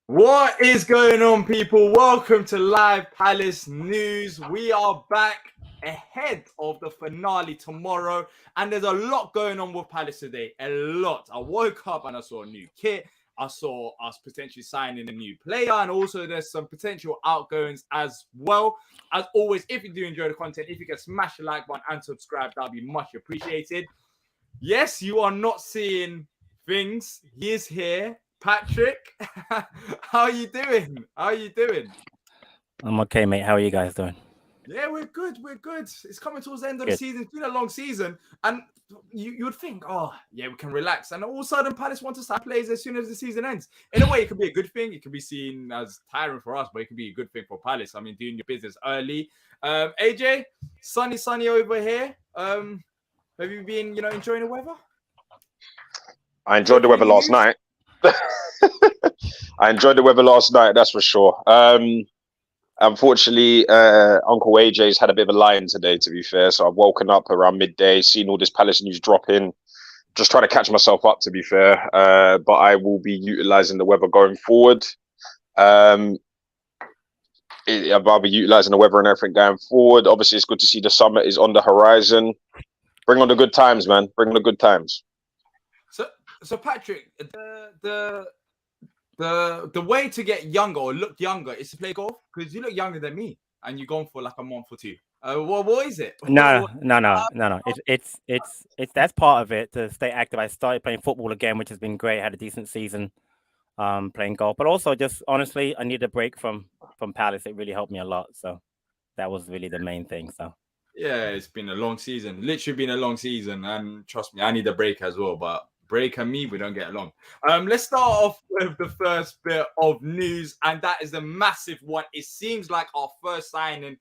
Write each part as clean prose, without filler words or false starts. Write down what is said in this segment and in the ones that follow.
What is going on, people? Welcome to Live Palace News. We are back ahead of the finale tomorrow, and there's a lot going on with Palace today. A lot. I woke up and I saw a new kit. I saw us potentially signing a new player, and also there's some potential outgoings as well. As always, if you do enjoy the content, if you can smash the like button and subscribe, that'd be much appreciated. Yes, you are not seeing things. He is here. Patrick, how are you doing? I'm okay, mate. How are you guys doing? Yeah, we're good. It's coming towards the end of the season. It's been a long season. And you would think, oh, yeah, we can relax. And all of a sudden, Palace want to start players as soon as the season ends. In a way, it could be a good thing. It could be seen as tiring for us, but it could be a good thing for Palace. I mean, doing your business early. AJ, sunny over here. Have you been, enjoying the weather? I enjoyed the weather last night. I enjoyed the weather last night, that's for sure. Unfortunately, Uncle AJ's had a bit of a lie-in today, to be fair. So I've woken up around midday, seen all this Palace news drop in, just trying to catch myself up, to be fair. But I will be utilising the weather going forward. I'll be utilising the weather and everything going forward. Obviously, it's good to see the summer is on the horizon. Bring on the good times, man. Bring on the good times. So Patrick, the way to get younger or look younger is to play golf, because you look younger than me and you're gone for like a month or two. What is it? No. It's that's part of it, to stay active. I started playing football again, which has been great. I had a decent season playing golf, but also just honestly, I need a break from Palace. It really helped me a lot. So that was really the main thing. So yeah, it's been a long season, literally been a long season, and trust me, I need a break as well. But Break and me, we don't get along. Let's start off with the first bit of news, and that is the massive one. It seems like our first signing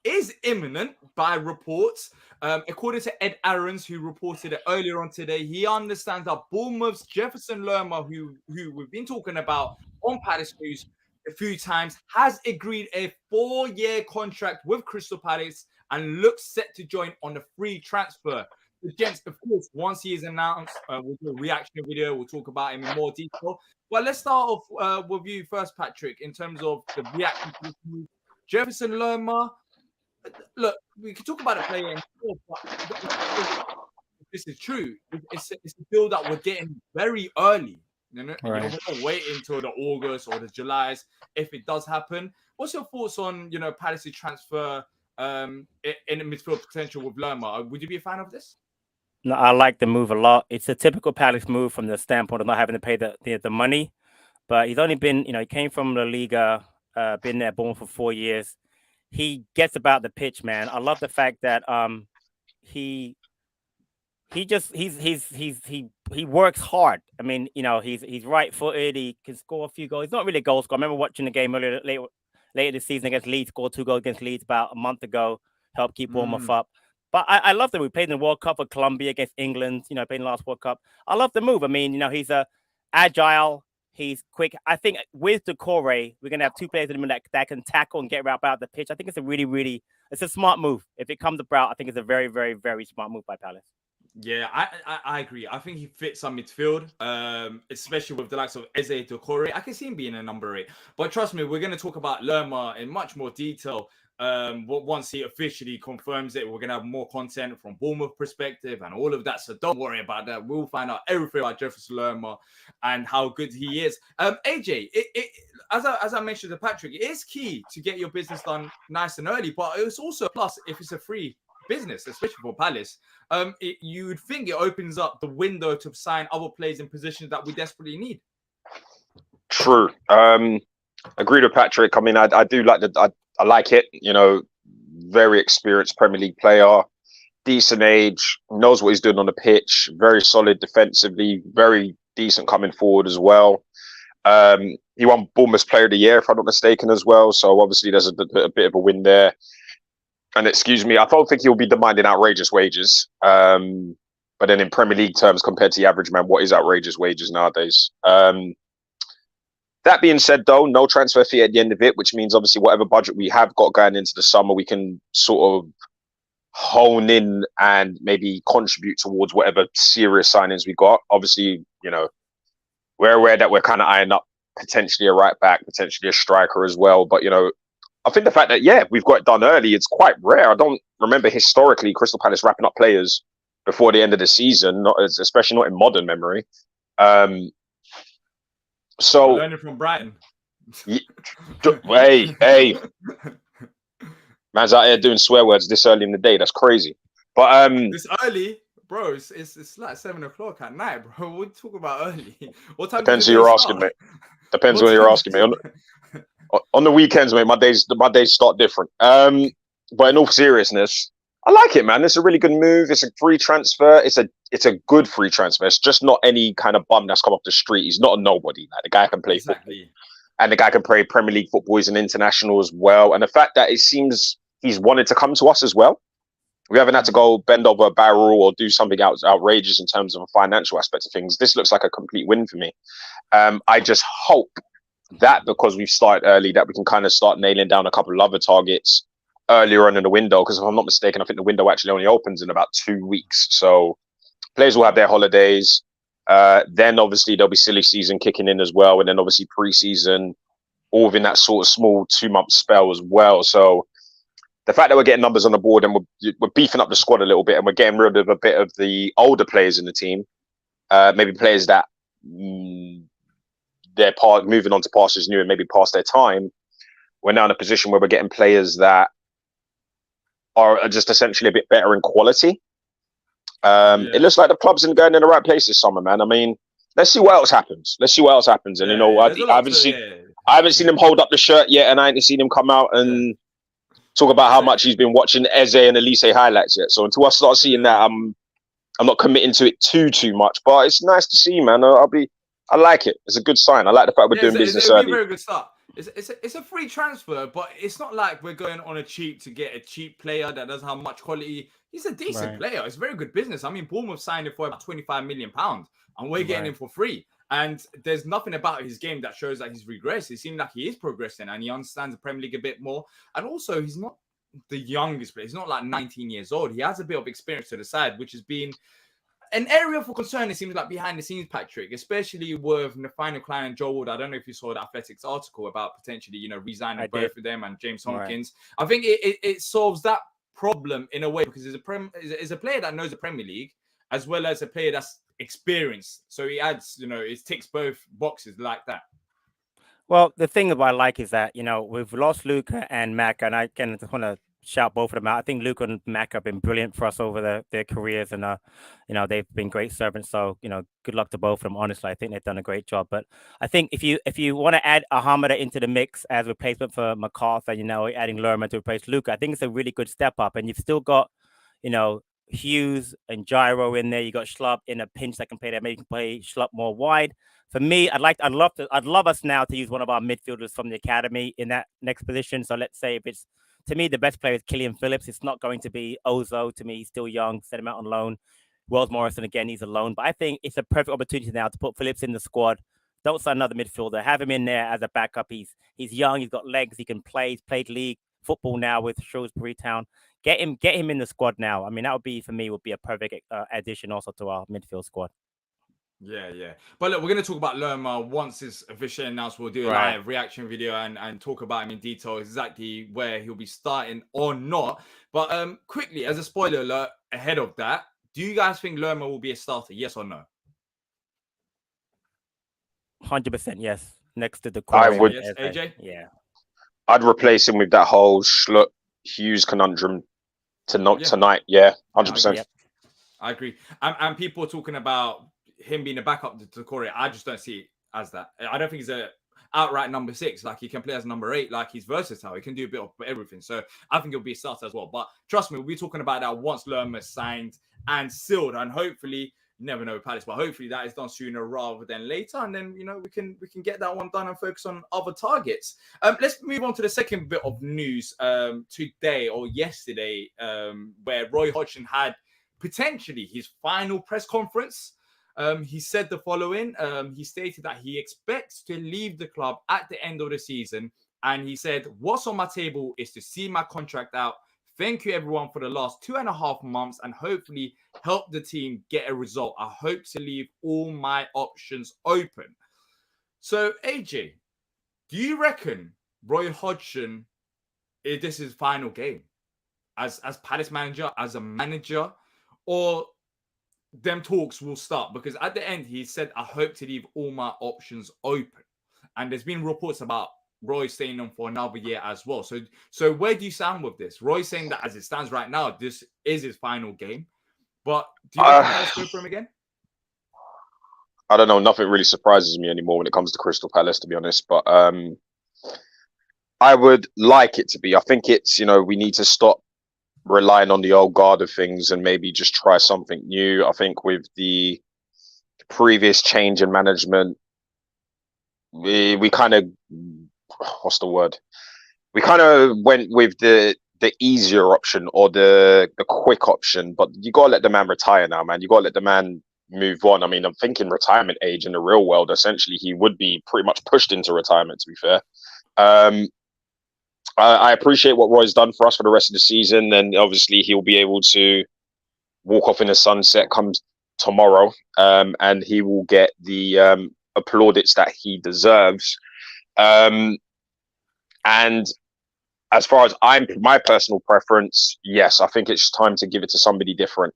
is imminent by reports. According to Ed Aarons, who reported it earlier on today, he understands that Bournemouth's Jefferson Lerma, who we've been talking about on Palace News a few times, has agreed a 4-year contract with Crystal Palace and looks set to join on a free transfer. The gents, of course, once he is announced, we'll do a reaction video. We'll talk about him in more detail. But let's start off with you first, Patrick, in terms of the reaction to this move. Jefferson Lerma, look, we can talk about it playing, but this is true. It's a deal that we're getting very early. Right. We're not waiting until the August or the Julys if it does happen. What's your thoughts on, Palace's transfer in the midfield potential with Lerma? Would you be a fan of this? No, I like the move a lot. It's a typical Palace move from the standpoint of not having to pay the money. But he's only been, he came from La Liga, been there, born for 4 years. He gets about the pitch, man. I love the fact that he works hard. I mean, he's right-footed. He can score a few goals. He's not really a goal scorer. I remember watching the game later this season against Leeds. Scored 2 goals against Leeds about a month ago. Helped keep Bournemouth up. But I love that we played in the World Cup with Colombia against England. Played in the last World Cup. I love the move. I mean, he's agile. He's quick. I think with Decore, we're going to have 2 players in the middle that can tackle and get about the pitch. I think it's a really, it's a smart move. If it comes about, I think it's a very, very, very smart move by Palace. Yeah, I agree. I think he fits on midfield, especially with the likes of Eze Decore. I can see him being a number 8. But trust me, we're going to talk about Lerma in much more detail. Once he officially confirms it, we're going to have more content from Bournemouth perspective and all of that. So don't worry about that. We'll find out everything about Jefferson Lerma and how good he is. AJ, as I mentioned to Patrick, it is key to get your business done nice and early, but it's also a plus if it's a free business, especially for Palace. You would think it opens up the window to sign other players in positions that we desperately need. True. Agreed with Patrick. I mean, I do like I like it. Very experienced Premier League player, decent age, knows what he's doing on the pitch, very solid defensively, very decent coming forward as well. He won Bournemouth's Player of the Year, if I'm not mistaken, as well. So obviously there's a bit of a win there. And excuse me, I don't think he'll be demanding outrageous wages. But then in Premier League terms, compared to the average man, what is outrageous wages nowadays? That being said, though, no transfer fee at the end of it, which means obviously whatever budget we have got going into the summer, we can sort of hone in and maybe contribute towards whatever serious signings we got. Obviously, we're aware that we're kind of eyeing up potentially a right back, potentially a striker as well. But, you know, I think the fact that, yeah, we've got it done early, it's quite rare. I don't remember historically Crystal Palace wrapping up players before the end of the season, especially not in modern memory. So, we're learning from Brighton. Hey. Man's out here doing swear words this early in the day. That's crazy. But this early, bro, it's like 7 o'clock at night, bro. What talk about early? What time? Depends who you're asking, mate. Depends when you're asking me. On the weekends, mate, my days start different. But in all seriousness, I like it, man. It's a really good move. It's a free transfer. It's a good free transfer. It's just not any kind of bum that's come off the street. He's not a nobody. Like, the guy can play football. And the guy can play Premier League football. He's an international as well. And the fact that it seems he's wanted to come to us as well. We haven't had to go bend over a barrel or do something outrageous in terms of a financial aspect of things. This looks like a complete win for me. I just hope that because we've started early, that we can kind of start nailing down a couple of other targets earlier on in the window. Because if I'm not mistaken, I think the window actually only opens in about 2 weeks. So players will have their holidays. Then obviously there'll be silly season kicking in as well. And then obviously pre-season, all within that sort of small 2-month spell as well. So the fact that we're getting numbers on the board and we're beefing up the squad a little bit and we're getting rid of a bit of the older players in the team, maybe players that they're moving on to pastures new and maybe past their time, we're now in a position where we're getting players that are just essentially a bit better in quality. It looks like the club's going in the right place this summer, man. I mean, let's see what else happens. And you know, I haven't seen him hold up the shirt yet, and I haven't seen him come out and talk about how much he's been watching Eze and Elise highlights yet. So until I start seeing that, I'm not committing to it too much. But it's nice to see, man. I like it. It's a good sign. I like the fact we're doing business early. It's a very good start. It's a free transfer, but it's not like we're going on a cheap to get a cheap player that doesn't have much quality. He's a decent player. It's very good business. I mean, Bournemouth signed him for about £25 million, and we're getting him for free. And there's nothing about his game that shows that he's regressed. It seems like he is progressing and he understands the Premier League a bit more. And also, he's not the youngest player. He's not like 19 years old. He has a bit of experience to the side, which has been an area for concern, it seems like, behind the scenes, Patrick, especially with Nathaniel Klein and Joe Wood. I don't know if you saw the Athletics article about potentially, you know, resigning both of them and James Tompkins. Right. I think it solves that problem in a way because it's a player that knows the Premier League as well as a player that's experienced. So he adds, you know, it ticks both boxes like that. Well, the thing that I like is that, you know, we've lost Luca and Mac, and I can want to shout both of them out. I think Luca and Mac have been brilliant for us over their careers, and you know, they've been great servants. So, you know, good luck to both of them. Honestly, I think they've done a great job. But I think if you want to add Ahmada into the mix as replacement for MacArthur, you know, adding Lerma to replace Luca, I think it's a really good step up. And you've still got, you know, Hughes and Gyro in there. You got Schlupp in a pinch that can play there. Maybe you can play Schlupp more wide. For me, I'd love us now to use one of our midfielders from the academy in that next position. So let's say if it's, to me, the best player is Killian Phillips. It's not going to be Ozo. To me, he's still young. Set him out on loan. Wells Morrison, again, he's alone. But I think it's a perfect opportunity now to put Phillips in the squad. Don't sign another midfielder. Have him in there as a backup. He's young. He's got legs. He can play. He's played league football now with Shrewsbury Town. Get him in the squad now. I mean, that would be, for me, a perfect addition also to our midfield squad. Yeah. But look, we're going to talk about Lerma once it's officially announced. We'll do a live reaction video and talk about him in detail, exactly where he'll be starting or not. But quickly, as a spoiler alert, ahead of that, do you guys think Lerma will be a starter? Yes or no? 100% yes. Next to the I would. Yes, AJ? Yeah. I'd replace him with that whole Schlupp Hughes conundrum tonight. Yeah, 100%. I agree. And people are talking about him being a backup to Corey. I just don't see it as that. I don't think he's a outright number 6. Like, he can play as number 8. Like, he's versatile. He can do a bit of everything. So I think he'll be a starter as well. But trust me, we'll be talking about that once Lerma's signed and sealed. And hopefully, you never know with Palace, but hopefully that is done sooner rather than later. And then, you know, we can get that one done and focus on other targets. Let's move on to the second bit of news today or yesterday, where Roy Hodgson had potentially his final press conference. He said the following. He stated that he expects to leave the club at the end of the season. And he said, what's on my table is to see my contract out. Thank you, everyone, for the last 2.5 months and hopefully help the team get a result. I hope to leave all my options open. So, AJ, do you reckon Roy Hodgson is this his final game as Palace manager, as a manager, or them talks will start? Because at the end, he said, I hope to leave all my options open. And there's been reports about Roy staying on for another year as well. So where do you stand with this? Roy's saying that as it stands right now, this is his final game. But do you reckon Palace go for him again? I don't know. Nothing really surprises me anymore when it comes to Crystal Palace, to be honest. But I would like it to be. I think it's, we need to stop relying on the old guard of things and maybe just try something new. I think with the previous change in management, we kind of, what's the word? We kind of went with the easier option or the quick option, but you got to let the man retire now, man. You got to let the man move on. I mean, I'm thinking retirement age in the real world, essentially, he would be pretty much pushed into retirement, to be fair. I appreciate what Roy's done for us for the rest of the season, and obviously he'll be able to walk off in the sunset comes tomorrow, and he will get the plaudits that he deserves. And as far as my personal preference, yes, I think it's time to give it to somebody different.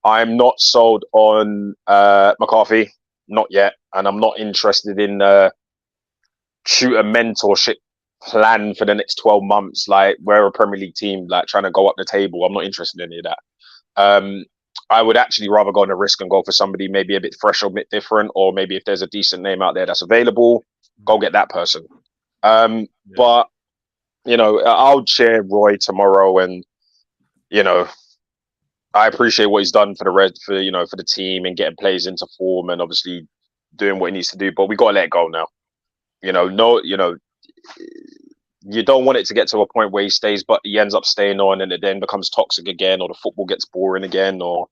I'm not sold on McCarthy, not yet, and I'm not interested in shoot a mentorship plan for the next 12 months. Like, we're a Premier League team, like trying to go up the table. I'm not interested in any of that. I would actually rather go on a risk and go for somebody maybe a bit fresh or a bit different, or maybe if there's a decent name out there that's available, go get that person. But I'll cheer Roy tomorrow, and I appreciate what he's done for the team and getting players into form and obviously doing what he needs to do. But we got to let it go now. You don't want it to get to a point where he ends up staying on, and it then becomes toxic again, or the football gets boring again, or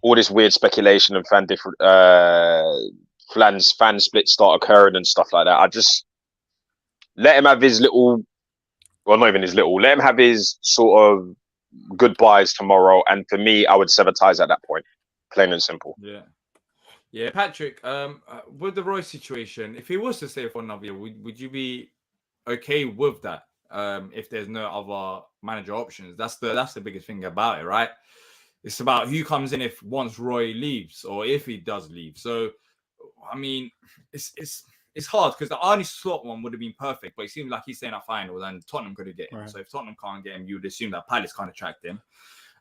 all this weird speculation and fan splits start occurring and stuff like that. I just let him have his little, well, not even his little, let him have his sort of goodbyes tomorrow. And for me, I would sever ties at that point, plain and simple. Yeah, Patrick. With the Roy situation, if he was to stay for another year, would you be okay with that? If there's no other manager options, that's the biggest thing about it, right? It's about who comes in once Roy leaves, or if he does leave. So, I mean, it's hard because the Arne Slot one would have been perfect, but it seems like he's staying at finals and Tottenham could have get him. Right. So if Tottenham can't get him, you would assume that Palace can't attract him.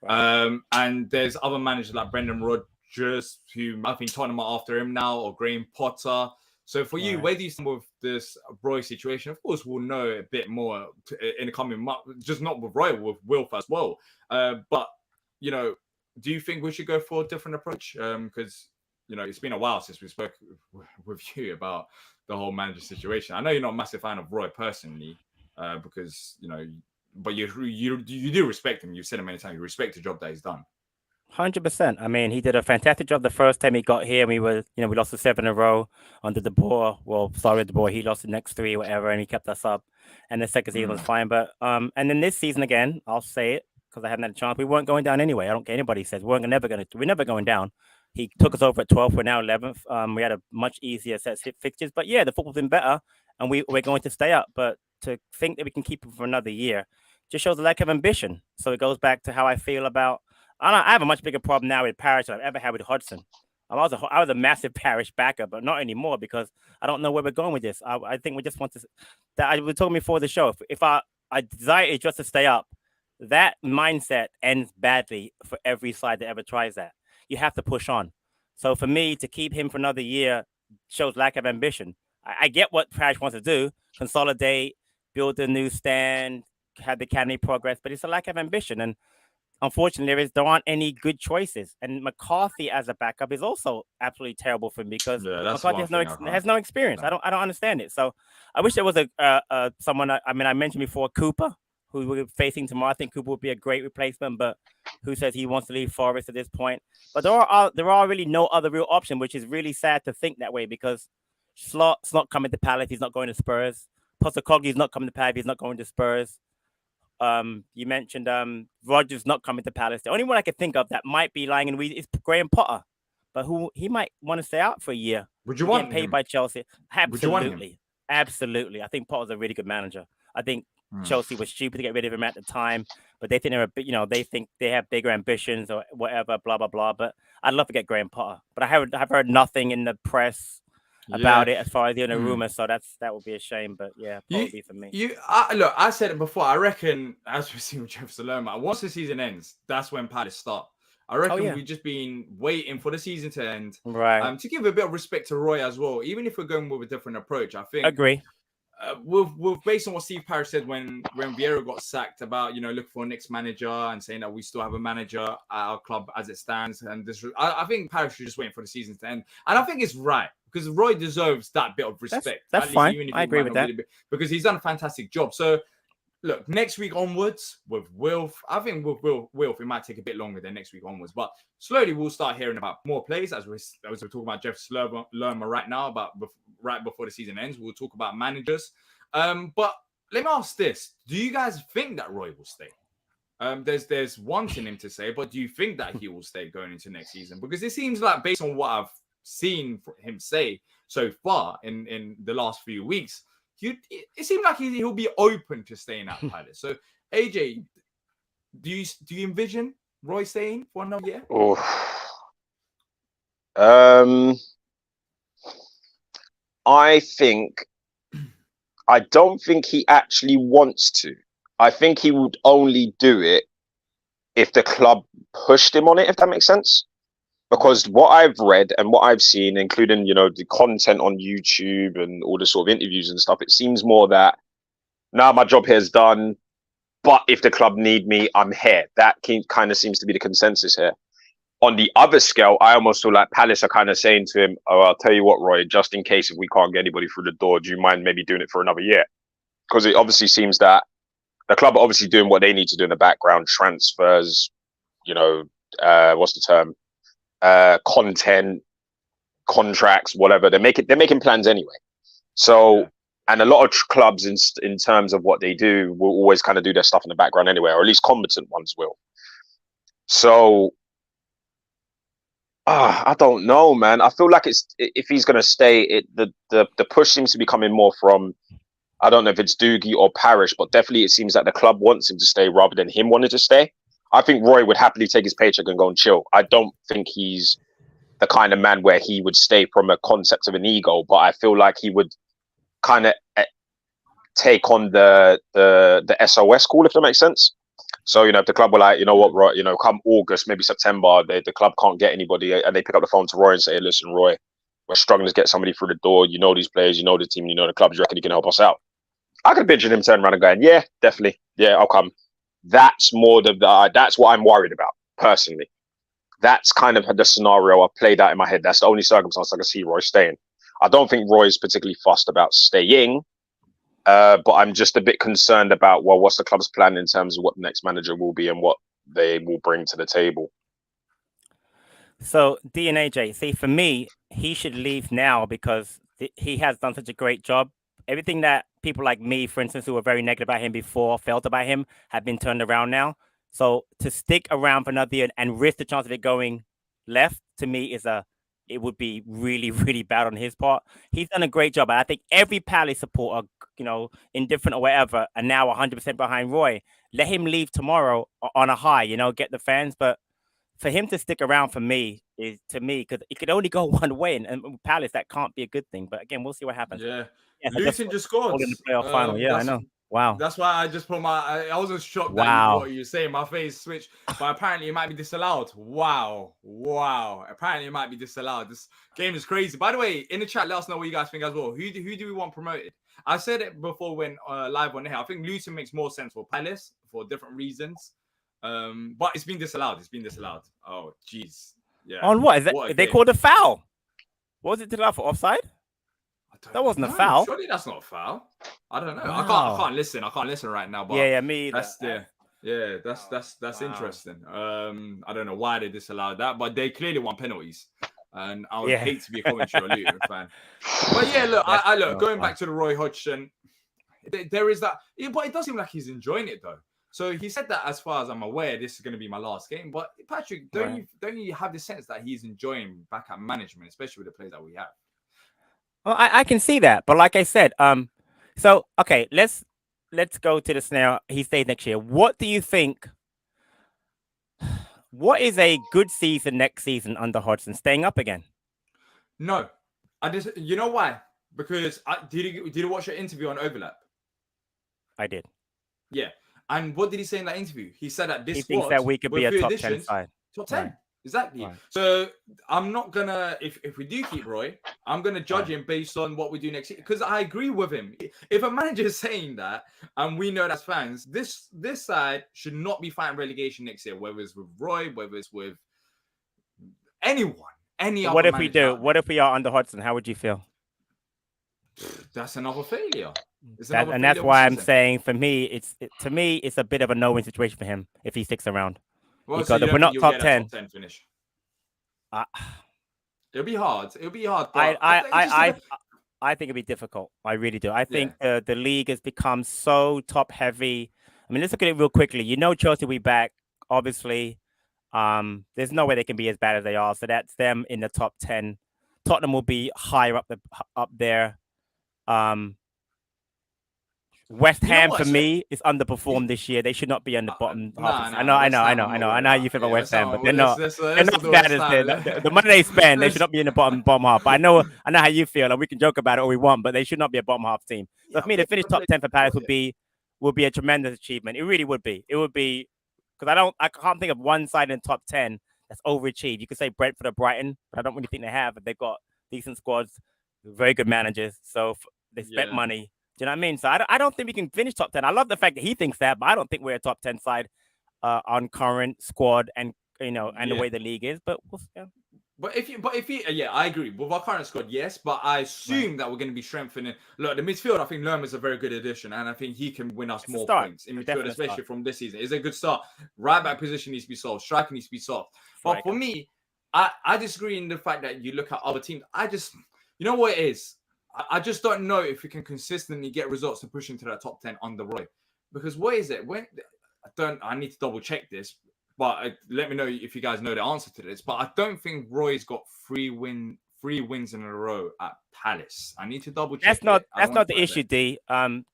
Right. And there's other managers like Brendan Rodgers, who I think Tottenham are after him now, or Graham Potter. So for you, where do you stand with this Roy situation? Of course, we'll know a bit more in the coming month, just not with Roy, with Wilf as well. But, do you think we should go for a different approach? Because, it's been a while since we spoke with you about the whole manager situation. I know you're not a massive fan of Roy personally, because, but you do respect him. You've said it many times. You respect the job that he's done. 100%. I mean, he did a fantastic job the first time he got here. We lost the 7 in a row under De Boer. Well, sorry, De Boer. He lost the next 3, whatever, and he kept us up. And the second season was fine. But and then this season again, I'll say it because I haven't had a chance. We weren't going down anyway. I don't care anybody says we're never going down. He took us over at 12th. We're now 11th. We had a much easier set of fixtures. But yeah, the football's been better, and we're going to stay up. But to think that we can keep him for another year just shows a lack of ambition. So it goes back to how I feel about. I have a much bigger problem now with Parish than I've ever had with Hodgson. I was a massive Parish backer, but not anymore because I don't know where we're going with this. I think we just want to. That I was talking before the show. If our desire is just to stay up, that mindset ends badly for every side that ever tries that. You have to push on. So for me, to keep him for another year shows lack of ambition. I get what Parish wants to do: consolidate, build a new stand, have the academy progress, but it's a lack of ambition. And unfortunately, there aren't any good choices. And McCarthy as a backup is also absolutely terrible for me because McCarthy has no experience. No. I don't understand it. So I wish there was someone. I mentioned before Cooper, who we're facing tomorrow. I think Cooper would be a great replacement, but who says he wants to leave Forest at this point? But there are really no other real option, which is really sad to think that way because Slot's not coming to Palace. He's not going to Spurs. Postacoglu's not coming to Palace. He's not going to Spurs. You mentioned Rodgers not coming to Palace. The only one I could think of that might be lying in weed is Graham Potter, but he might want to stay out for a year. Would you He's want getting paid him? by Chelsea. Would you want him? Absolutely. I think Potter's a really good manager. I think Chelsea was stupid to get rid of him at the time, but they think they think they have bigger ambitions or whatever, blah blah blah. But I'd love to get Graham Potter, but I've heard nothing in the press about it as far as the rumor. So that would be a shame. But yeah, probably for me. Look, I said it before. I reckon, as we've seen with Jefferson Lerma, once the season ends, that's when Palace start. I reckon we've just been waiting for the season to end, right? To give a bit of respect to Roy as well. Even if we're going with a different approach, I think. Agree. With based on what Steve Parish said when Vieira got sacked about looking for a next manager and saying that we still have a manager at our club as it stands, and this I think Parish is just waiting for the season to end, and I think it's right because Roy deserves that bit of respect. That's fine. Even if I agree with that because he's done a fantastic job. So look, next week onwards with Wilf, I think with Wilf, it might take a bit longer than next week onwards, but slowly we'll start hearing about more players as we're talking about Jefferson Lerma right now, right before the season ends. We'll talk about managers. But let me ask this. Do you guys think that Roy will stay? There's wanting him to stay, but do you think that he will stay going into next season? Because it seems like based on what I've seen him say so far in the last few weeks, it seems like he'll be open to staying at Palace. So, AJ, do you envision Roy staying for another year? I don't think he actually wants to. I think he would only do it if the club pushed him on it, if that makes sense. Because what I've read and what I've seen, including, the content on YouTube and all the sort of interviews and stuff, it seems more that now my job here is done, but if the club need me, I'm here. That kind of seems to be the consensus here. On the other scale, I almost feel like Palace are kind of saying to him, oh, I'll tell you what, Roy, just in case if we can't get anybody through the door, do you mind maybe doing it for another year? Because it obviously seems that the club are obviously doing what they need to do in the background, transfers, what's the term? Content, contracts, whatever. They're making plans anyway. So, and a lot of clubs in terms of what they do will always kind of do their stuff in the background anyway, or at least competent ones will. So, I don't know, man. I feel like if he's gonna stay, the push seems to be coming more from, I don't know if it's Doogie or Parish, but definitely it seems that the club wants him to stay rather than him wanting to stay. I think Roy would happily take his paycheck and go and chill. I don't think he's the kind of man where he would stay from a concept of an ego, but I feel like he would kind of take on the SOS call, if that makes sense. So, if the club were like, Roy, come August, maybe September, the club can't get anybody, and they pick up the phone to Roy and say, hey, listen, Roy, we're struggling to get somebody through the door. You know these players, you know the team, you know the clubs, you reckon you can help us out? I could picture him turning around and going, yeah, definitely. Yeah, I'll come. That's more that's what I'm worried about, personally. That's kind of the scenario I've played out in my head. That's the only circumstance I can see Roy staying. I don't think Roy's particularly fussed about staying, but I'm just a bit concerned about, what's the club's plan in terms of what the next manager will be and what they will bring to the table. So, Dee and AJ, see, for me, he should leave now because he has done such a great job. Everything that people like me, for instance, who were very negative about him before, felt about him, have been turned around now. So to stick around for another year and risk the chance of it going left, to me, it would be really, really bad on his part. He's done a great job. And I think every Palace supporter, indifferent or whatever, are now 100% behind Roy. Let him leave tomorrow on a high, get the fans. But for him to stick around for me because it could only go one way. And Palace, that can't be a good thing. But again, we'll see what happens. Yeah. Luton just scored in the playoff final. Yeah, I know. Wow. That's why I just put I wasn't shocked that what you were saying. My face switched, but apparently it might be disallowed. Wow. Apparently it might be disallowed. This game is crazy. By the way, in the chat, let us know what you guys think as well. Who do we want promoted? I said it before when live on here. I think Luton makes more sense for Palace for different reasons. But it's been disallowed. Oh, jeez. Yeah. On what? Is that they called a foul? What was it disallowed for? Offside? That wasn't a foul. Surely that's not a foul. I don't know. Wow. I can't listen. I can't listen right now. But yeah, me. That's that's interesting. I don't know why they disallowed that, but they clearly want penalties. And I would hate to be a Coventry or Luton fan. But yeah, look, I look going back to the Roy Hodgson. There is that, but it does seem like he's enjoying it though. So he said that as far as I'm aware, this is going to be my last game. But Patrick, don't you have the sense that he's enjoying back at management, especially with the players that we have? Well, I can see that, but like I said, so okay, let's go to the scenario. He stays next year. What do you think? What is a good season next season under Hodgson? Staying up again? No, you know why? Because did you watch your interview on Overlap? I did. Yeah, and what did he say in that interview? He said that this He squad thinks that we could with be a few top 10 additions, side. top 10. Right. Exactly. Right. So I'm not gonna if we do keep Roy, I'm gonna judge him based on what we do next year. Because I agree with him. If a manager is saying that, and we know that as fans, this side should not be fighting relegation next year, whether it's with Roy, whether it's with anyone, any But other what if we manager do? out What there. if we are under Hodgson? How would you feel? That's another failure. That's why I'm saying for me, to me, it's a bit of a no-win situation for him if he sticks around. Well, Because so you if don't we're think not you'll top get a 10, top 10 finish? I It'll be hard. It'll be hard. But I think it'd be difficult. I really do. I think Yeah. the league has become so top heavy. I mean, let's look at it real quickly. You know, Chelsea will be back. Obviously, there's no way they can be as bad as they are. So that's them in the top 10. Tottenham will be higher up there. West Ham for me is underperformed this year. They should not be on the bottom half. I know how you feel about West Ham, but they're not as bad as the money they spend. They should not be in the bottom half. But I know how you feel, and we can joke about it all we want, but they should not be a bottom half team. So for me, to finish top 10 for Palace would be a tremendous achievement. It really would be. It would be because I can't think of one side in the top 10 that's overachieved. You could say Brentford or Brighton, but I don't really think they have. But they've got decent squads, very good managers, so they spent money. Do you know what I mean? So I don't think we can finish top 10. I love the fact that he thinks that, but I don't think we're a top 10 side on current squad and the way the league is. But But if you, yeah, I agree with our current squad, yes. But I assume that we're going to be strengthening. Look, the midfield, I think Lerma's a very good addition, and I think he can win us more points in midfield, especially from this season. It's a good start. Right back position needs to be solved. Striker needs to be solved. But for me, I disagree in the fact that you look at other teams. You know what it is. I just don't know if we can consistently get results to push into that top 10 under Roy. Because what is it? I need to double check this, but let me know if you guys know the answer to this. But I don't think Roy's got 3 wins in a row at Palace. I need to double check. That's not the issue, D.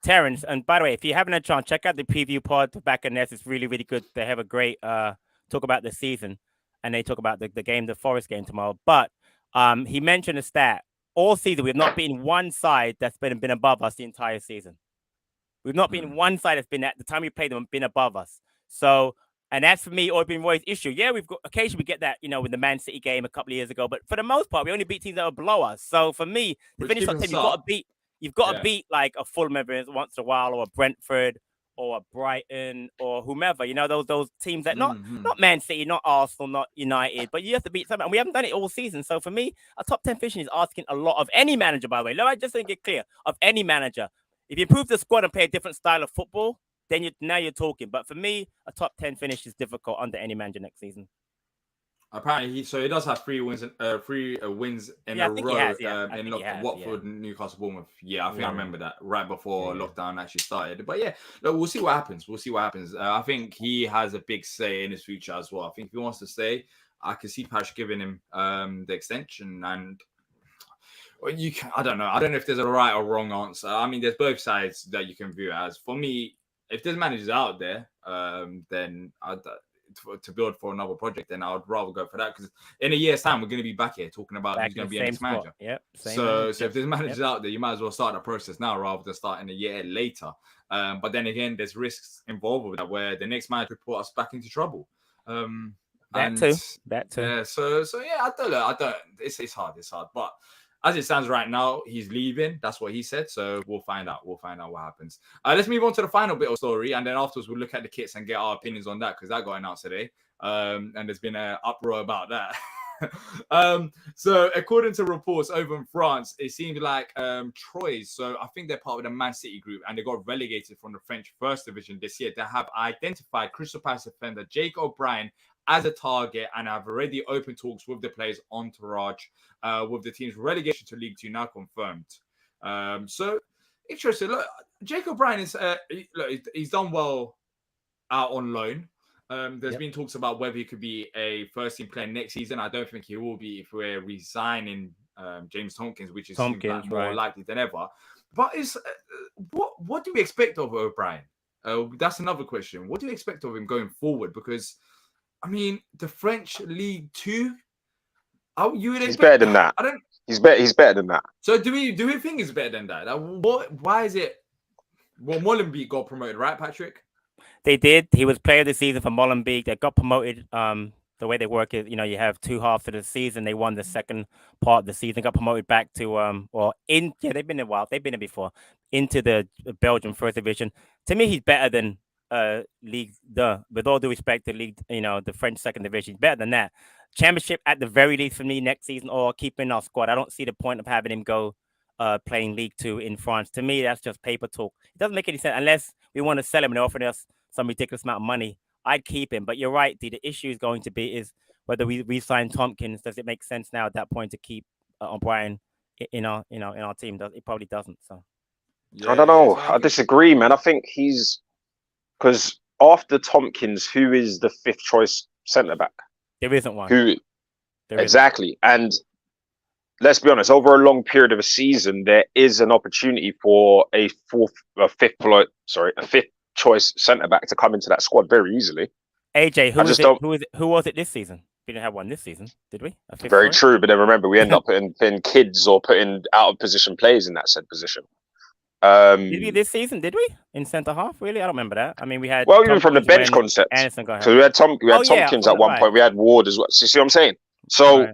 Terrence, and by the way, if you haven't had a chance, check out the preview pod back in this. It's really, really good. They have a great talk about the season, and they talk about the game, the Forest game tomorrow. But he mentioned a stat. All season, we've not been one side that's been above us the entire season. We've not been one side that's been at the time we played them been above us. So, and that's for me always been Roy's issue. Yeah, we've got occasionally we get that, with the Man City game a couple of years ago, but for the most part, we only beat teams that were below us. So for me, to finish top 10, you've got to beat like a Fulham every once in a while, or a Brentford, or a Brighton, or whomever. Those teams that not Man City, not Arsenal, not United, but you have to beat something. And we haven't done it all season. So for me, a top 10 finishing is asking a lot of any manager, by the way. Let me just get clear, of any manager. If you improve the squad and play a different style of football, then now you're talking. But for me, a top 10 finish is difficult under any manager next season. Apparently, he does have 3 wins in a row in Watford, Newcastle, Bournemouth. Yeah, I think I remember that right before lockdown actually started. But yeah, look, we'll see what happens. I think he has a big say in his future as well. I think if he wants to stay, I can see Pash giving him the extension. And I don't know. I don't know if there's a right or wrong answer. I mean, there's both sides that you can view it as. For me, if there's managers out there, then to build for another project, then I would rather go for that, because in a year's time we're going to be back here talking about who's going to be a next manager. So if there's managers out there, you might as well start the process now rather than starting a year later. But then again, there's risks involved with that, where the next manager could put us back into trouble. That too. Yeah. So yeah, I don't. It's hard. But as it stands right now, he's leaving. That's what he said. So we'll find out. What happens. Let's move on to the final bit of story, and then afterwards we'll look at the kits and get our opinions on that, because that got announced today. And there's been an uproar about that. So according to reports over in France, it seems like Troyes, so I think they're part of the Man City group, and they got relegated from the French First Division this year. They have identified Crystal Palace defender Jake O'Brien as a target, and have already opened talks with the players' entourage, with the team's relegation to League Two now confirmed. So interesting. Look, Jake O'Brien is he's done well out on loan. There's been talks about whether he could be a first-team player next season. I don't think he will be if we're resigning James Tompkins, which is seems like Tompkins, more right. likely than ever. But it's what do we expect of O'Brien? That's another question. What do you expect of him going forward? Because I mean, the French League 2. You would He's expect, better than that. I don't. He's better than that. So do we think he's better than that? Why is it? Well, Molenbeek got promoted, right, Patrick? They did. He was player of the season for Molenbeek. They got promoted. The way they work is, you have two halves of the season. They won the second part of the season. Got promoted back to they've been a while. They've been there before into the Belgian first division. To me, he's better than League with all due respect to League, the French second division. He's better than that. Championship at the very least for me next season, or keeping our squad. I don't see the point of having him go playing League 2 in France. To me, that's just paper talk. It doesn't make any sense unless we want to sell him and offer us some ridiculous amount of money. I'd keep him. But you're right, the issue is going to be is whether we re-sign Tompkins. Does it make sense now at that point to keep O'Brien in our team? It probably doesn't. So yeah, I don't know. I disagree, man. I think he's because after Tompkins, who is the fifth choice centre back? There isn't one. Exactly. And let's be honest, over a long period of a season, there is an opportunity for a fifth choice centre back to come into that squad very easily. AJ, who was it this season? We didn't have one this season, did we? Very true, but then remember, we end up putting kids or putting out of position players in that said position. Did we this season? Did we in centre half? Really, I don't remember that. I mean, we had even from the bench concept. So we had Tompkins at one point. We had Ward as well. So you see what I'm saying? So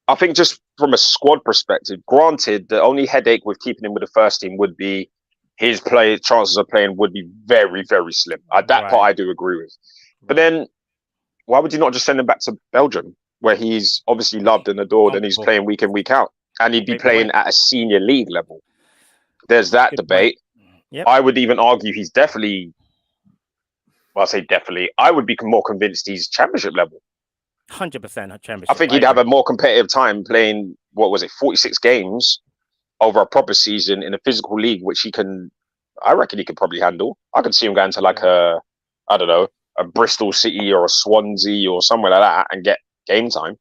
I think just from a squad perspective, granted, the only headache with keeping him with the first team would be his chances of playing would be very, very slim. That part I do agree with. But then, why would you not just send him back to Belgium, where he's obviously loved and adored, and he's playing week in, week out, and he'd be playing at a senior league level? There's that debate. Yep. I would even argue he's definitely. Well, I say definitely. I would be more convinced he's championship level. 100% championship. I think he'd have a more competitive time playing. 46 games over a proper season in a physical league, which I reckon he could probably handle. I could see him going to like a Bristol City or a Swansea or somewhere like that and get game time.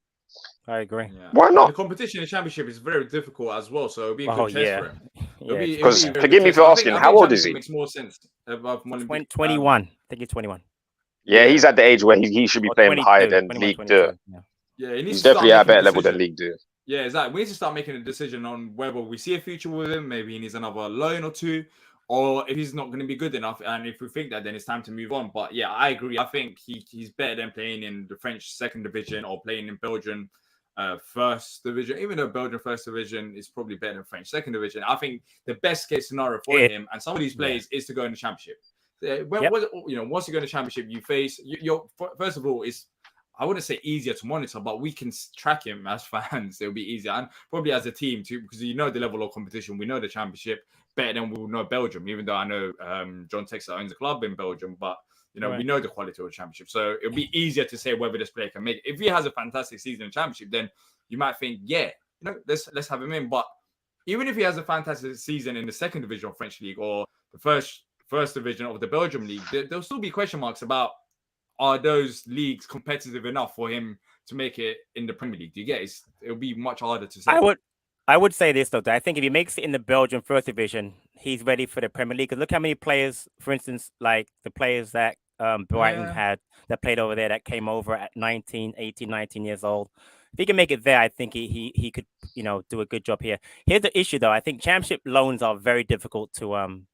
I agree. Yeah. Why not? The competition in the championship is very difficult as well, so it'll be a good test for him. Because forgive me for asking, how old is he? Makes more sense. 21. I think he's 21. Yeah, he's at the age where he should be playing higher than League 2. Yeah, he's definitely at a better level than League 2. Yeah, exactly. We need to start making a decision on whether we see a future with him. Maybe he needs another loan or two, or if he's not going to be good enough. And if we think that, then it's time to move on. But yeah, I agree. I think he's better than playing in the French second division or playing in Belgian first division. Even though Belgian first division is probably better than French second division, I think the best case scenario for him and some of these players is to go in the championship. Once you go in the championship, you face first of all, it's I wouldn't say easier to monitor, but we can track him as fans. It'll be easier, and probably as a team too, because the level of competition. We know the championship better than we will know Belgium. Even though I know John Textor owns a club in Belgium, but we know the quality of the championship. So it'll be easier to say whether this player can make it. If he has a fantastic season in the championship, then you might think, let's have him in. But even if he has a fantastic season in the second division of French league or the first division of the Belgium league, there'll still be question marks about, are those leagues competitive enough for him to make it in the Premier League? Do you get it? It'll be much harder to say. I would say this though, that I think if he makes it in the Belgian first division, he's ready for the Premier League. Because look how many players, for instance, like the players that Brighton had that played over there that came over at 18, 19 years old. If he can make it there, I think he could do a good job here. Here's the issue though. I think championship loans are very difficult to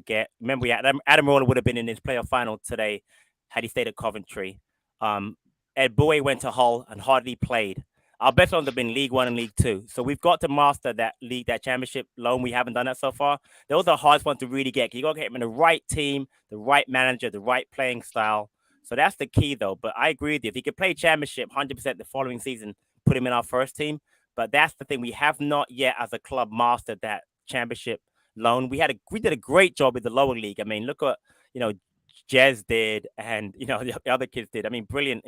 get. Remember, Adam Roller would have been in his playoff final today had he stayed at Coventry. Ed Bowie went to Hull and hardly played. Our best loans have been League 1 and League 2. So we've got to master that championship loan. We haven't done that so far. Those are the hardest ones to really get. You got to get him in the right team, the right manager, the right playing style. So that's the key, though. But I agree with you. If he could play championship 100% the following season, put him in our first team. But that's the thing. We have not yet, as a club, mastered that championship loan. We did a great job with the lower league. I mean, look at, Jez did, and the other kids did. I mean, brilliant,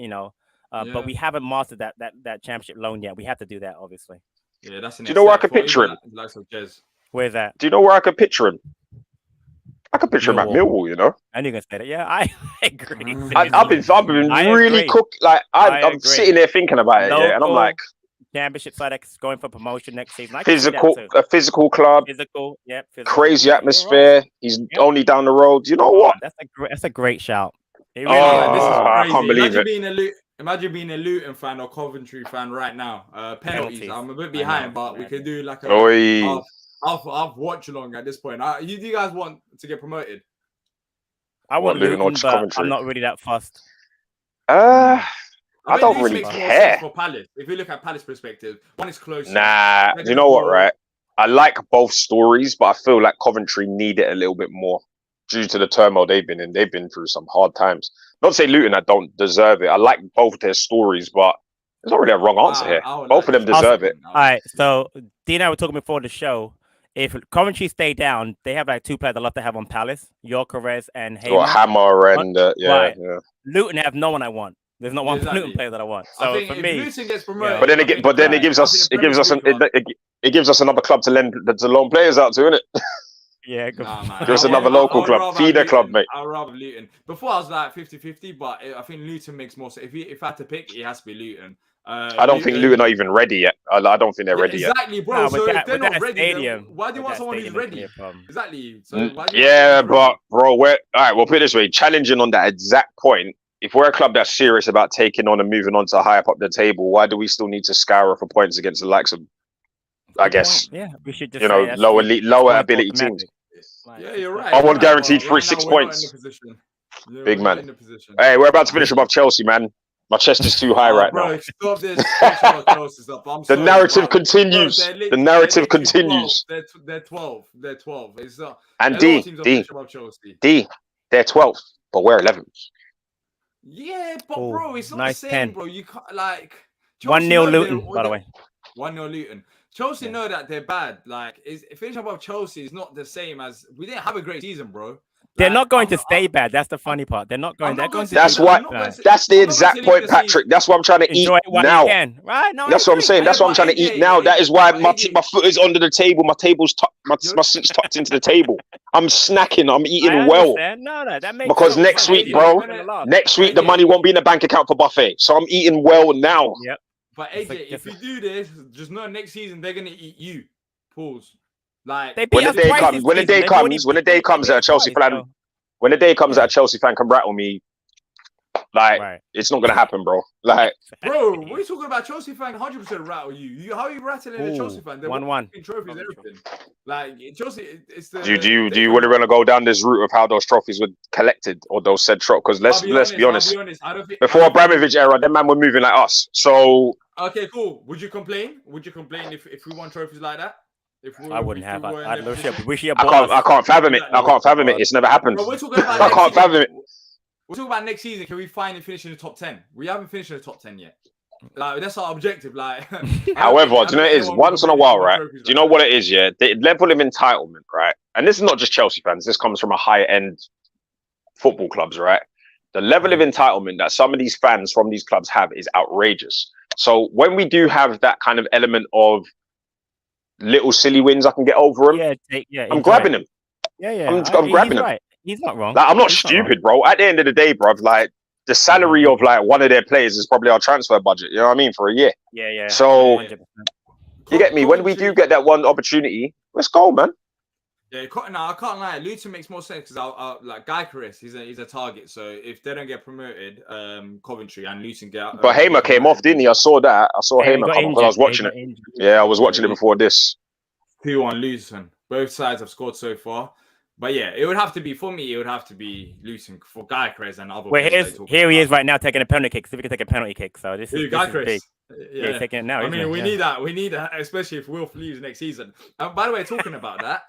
but we haven't mastered that championship loan yet. We have to do that, obviously. Yeah, that's. Do you know where I could picture him? Where's that? Do you know where I could picture him? I could picture him at Millwall. I knew you were gonna say that. Yeah, I agree. I've been really cooked. Like I'm sitting there thinking about it, and I'm like, championship side that's going for promotion next season. I can see that too. A physical club. Physical. Crazy atmosphere. He's only down the road. You know what? That's a great shout. This is crazy. I can't believe Imagine being a Luton fan or Coventry fan right now. Penalties. I'm a bit behind, but we could do like a half watch along at this point. Do you guys want to get promoted? I want Luton, but Coventry. I'm not really that fussed. I don't really care. For Palace, if you look at Palace perspective, one is close. Nah, you know what, right? I like both stories, but I feel like Coventry need it a little bit more due to the turmoil they've been in. They've been through some hard times. Not to say Luton I don't deserve it. I like both their stories, but there's not really a wrong answer here. Both of them deserve it. All right, so Dee and I were talking before the show. If Coventry stay down, they have like two players I love to have on Palace, Yorkeres and Hammer. Hammer and yeah. Luton have no one I want. There's not one Luton player that I want. So I think for if me, Luton gets promoted, but then it gives us another club to loan players out to, innit? Yeah, give us another local club, feeder club, mate. I'd rather Luton. Before I was like 50-50, but I think Luton makes more sense. If I had to pick, it has to be Luton. I don't think Luton are even ready yet. I don't think they're ready yet. Exactly, bro. So if they're not ready, why do you want someone who's ready? Exactly. So but bro, all right, we'll put it this way: challenging on that exact point. If we're a club that's serious about taking on and moving on to higher up the table, why do we still need to scour for points against the likes of, I guess, we should just lower ability teams? Yeah, you're right. I want guaranteed 6 points. Big man. Hey, we're about to finish above Chelsea, man. My chest is too high right now. Stop this. The narrative continues. The narrative continues. They're 12. They're 12. And D, they're 12, but we're 11. Yeah, but bro, it's not the same, 10. Bro. You can't like 1-0 Luton, by the way. 1-0 Luton. Chelsea know that they're bad. Like, finishing above Chelsea is not the same as we didn't have a great season, bro. They're not going to stay bad. That's the funny part. They're not going. That's the exact point, Patrick. That's what I'm trying to eat now. Right? No, that's what I'm saying. That's what I'm trying to eat now. That is why my foot is under the table. My table's my seat's tucked into the table. I'm snacking. I'm eating well. No, that makes because next week, bro. Next week the money won't be in the bank account for buffet. So I'm eating well now. Yep. But AJ, if you do this, just know next season they're gonna eat you. Pause. Like when the day comes that a Chelsea fan, when the day comes that a Chelsea fan can rattle me, like it's not gonna happen, bro. Like, bro, what are you talking about? Chelsea fan 100% rattle you. How are you rattling a Chelsea fan? They're 1-1 trophies, everything. Like Chelsea, it's the. Do you really want to go down this route of how those trophies were collected or those said trophies? Because let's be honest. Before Abramovich era, them man were moving like us. So okay, cool. Would you complain? If we won trophies like that? I wouldn't have. I can't fathom it. I can't fathom it. It's never happened. We're talking about I can't fathom it. We're talking about next season. Can we finally finish in the top 10? We haven't finished in the top 10 yet. Like that's our objective. Like, however, do you know what it is? Once in a while, right? Do you know what it is? Yeah, the level of entitlement, right? And this is not just Chelsea fans. This comes from a higher end football clubs, right? The level of entitlement that some of these fans from these clubs have is outrageous. So when we do have that kind of element of little silly wins, I can get over them. I'm grabbing them. I'm grabbing them. Right. He's not wrong. Like, I'm not stupid, bro. At the end of the day, bro, like the salary of like one of their players is probably our transfer budget. You know what I mean, for a year. Yeah. So 100%. You get me. When we do get that one opportunity, let's go, man. Yeah, I can't lie. Luton makes more sense because like Gyökeres, he's a target. So if they don't get promoted, Coventry and Luton get out. But Hamer came off, didn't he? I saw that. I saw Hamer come off because I was watching it. Yeah, I was watching it before this. 2-1 Luton. Both sides have scored so far. But yeah, it would have to be for me. It would have to be Luton for Gyökeres and other. Well, here he is right now taking a penalty kick. So we can take a penalty kick. So this is big. Yeah, he's taking it now. I mean, we need that. We need that, especially if Wilf leaves next season. By the way, talking about that.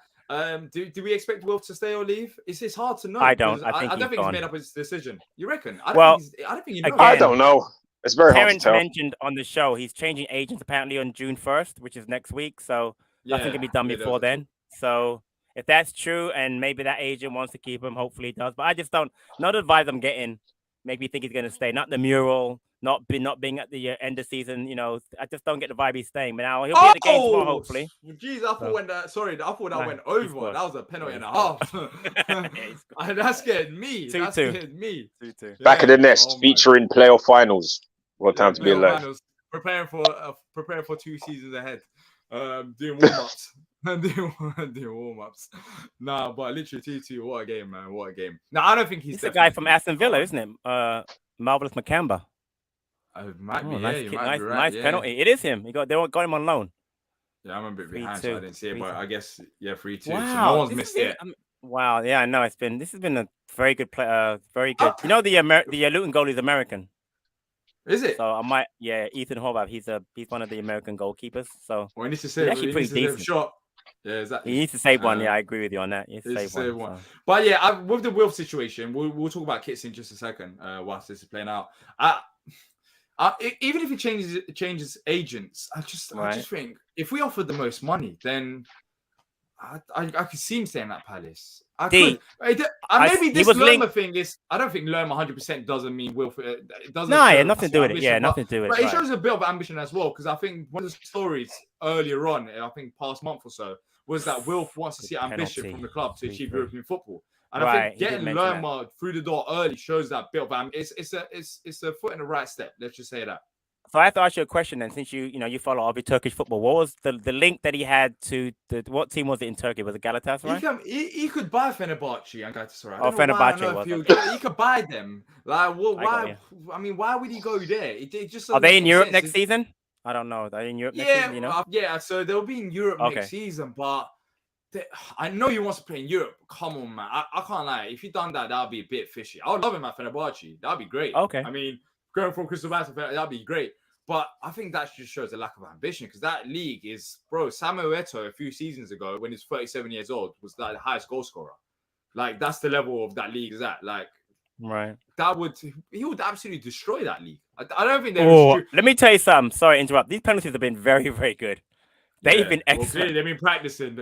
Do we expect Wilf to stay or leave? It's hard to know. I don't. I don't think he's made up his decision. You reckon? I don't think he knows. I don't know. It's very hard to tell. Mentioned on the show he's changing agents apparently on June 1st, which is next week. So nothing can be done before then. So if that's true, and maybe that agent wants to keep him, hopefully he does. But I just don't. Not the vibes I'm getting make me think he's going to stay. Not the mural. Not being at the end of season, you know, I just don't get the vibe he's staying. But now he'll be at the game tomorrow, hopefully. Jeez, I thought that went over. That was a penalty and a half. That scared me. 2-2. 2-2. Back of the nest, featuring playoff finals. What time to be alive? preparing for 2 seasons ahead. Doing warm-ups. doing warm-ups. Nah, but literally 2-2. What a game, man. What a game. Now, I don't think he's the guy from Aston Villa, isn't it? Marvelous Makamba. Might be, nice, yeah, you might be right. Nice penalty. It is him. They got him on loan. Yeah, I'm a bit behind, so I didn't see it, but I guess 3-2. Wow, so no one's missed it. Wow, yeah, I know. This has been a very good play. Very good. You know the Luton goalie is American. Is it? So Ethan Horvath. He's one of the American goalkeepers. So he needs to save. He's actually pretty decent. Shot. Yeah, exactly. He needs to save one. Yeah, I agree with you on that. He needs to save one. So. But yeah, with the Wilf situation, we'll talk about Kits in just a second. Whilst this is playing out, even if he changes agents, I just think if we offered the most money, then I could see him staying at Palace. Maybe this Lerma thing is. I don't think Lerma 100% doesn't mean Wilf. It doesn't. No, yeah, nothing to do with it. Yeah, nothing to do with it. But it shows a bit of ambition as well, because I think one of the stories earlier on, I think past month or so, was that Wilf wants to see ambition from the club to achieve European football. And I think getting Lerma through the door early shows that bit of it's a foot in the right step. Let's just say that. So I have to ask you a question then, since you follow obviously Turkish football. What was the link that he had to what team was it in Turkey? Was it Galatasaray? He could buy Fenerbahce and Galatasaray. Oh, Fenerbahce he could buy them. Like, why? I mean, why would he go there? It just are they in Europe next season? I don't know. They're in Europe next season, you know? Yeah, so they'll be in Europe next season, but I know he wants to play in Europe. Come on, man. I can't lie. If he done that, that'd be a bit fishy. I would love him at Fenerbahce. That'd be great. Okay. I mean, going from Crystal Palace to Fenerbahce, that'd be great. But I think that just shows a lack of ambition, because that league is, bro, Samuel Eto'o a few seasons ago, when he's 37 years old, was the highest goal scorer. Like, that's the level of that league is at. Like, right. He would absolutely destroy that league. I don't think they're. Let me tell you something. Sorry to interrupt. These penalties have been very, very good. They've been excellent. Well, they've been practicing.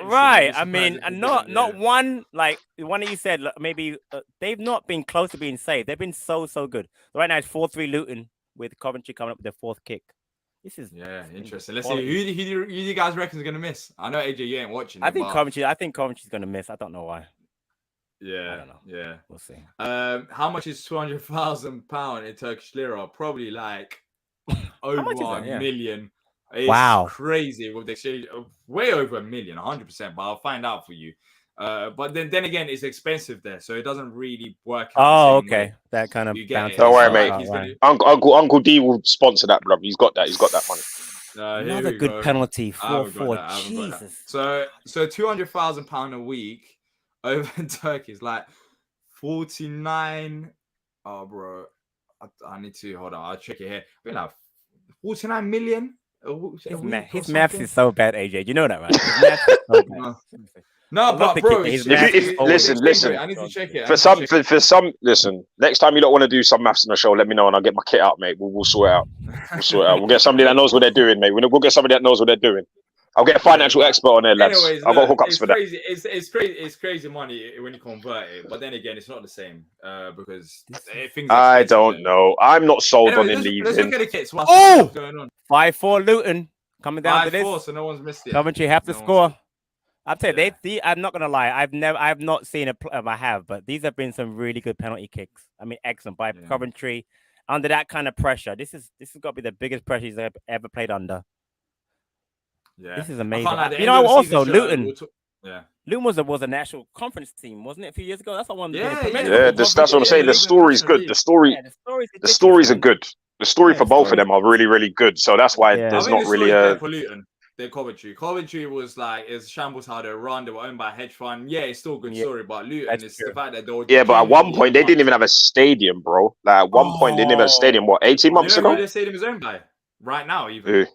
Right. I mean, and not one, like one of you said, maybe they've not been close to being saved. They've been so good. Right now it's 4-3 Luton, with Coventry coming up with their fourth kick. This is interesting. Let's see who you guys reckon is gonna miss. I know AJ, you ain't watching. I think Coventry's gonna miss. I don't know why. Yeah, I don't know. Yeah, we'll see. How much is £200,000 in Turkish lira? Probably like over $1 million. It's crazy with the exchange. Way over $1 million, 100%. But I'll find out for you. But then again, it's expensive there, so it doesn't really work out. Oh, okay. Way. That kind of don't worry, mate. Uncle D will sponsor that, brother. He's got that money. Another good penalty. 4-4. Jesus. So £200,000 a week over in Turkey is like 49. Oh, bro, I need to hold on. I'll check it here. I mean, like 49 million. His maths is so bad, AJ. You know that, right? His maths is so bad. No, but bro, listen. I need to check it. For some, listen. Next time you don't want to do some maths on the show, let me know and I'll get my kit out, mate. We'll sort it out. We'll get somebody that knows what they're doing, mate. We'll get somebody that knows what they're doing. I'll get a financial expert on there, lads. Anyways, I've got hookups for that. It's crazy. It's crazy money when you convert it, but then again, it's not the same because things. I don't know. I'm not sold on him leaving. Let's look at the kits. What's going on? 5-4 Luton coming down to this. 5-4, so no one's missed it. Coventry have to score. I'll tell you, I'm not gonna lie. I've not seen I have, but these have been some really good penalty kicks. I mean, excellent by Coventry under that kind of pressure. This has got to be the biggest pressure he's ever played under. Yeah, this is amazing. Also Luton. Luton was a national conference team, wasn't it, a few years ago? That's what one. That's what I'm saying. The story's good. The stories are good. The story for both of them are really, really good. So that's why there's not really a. They're Coventry. Coventry was like, it's shambles how they run. They were owned by a hedge fund. Yeah, it's still a good story, but Luton is the fact that they were. Yeah, but at one point they didn't even have a stadium, bro. Like at one point they didn't even have a stadium. What, 18 months ago? Who their stadium is owned by right now, even.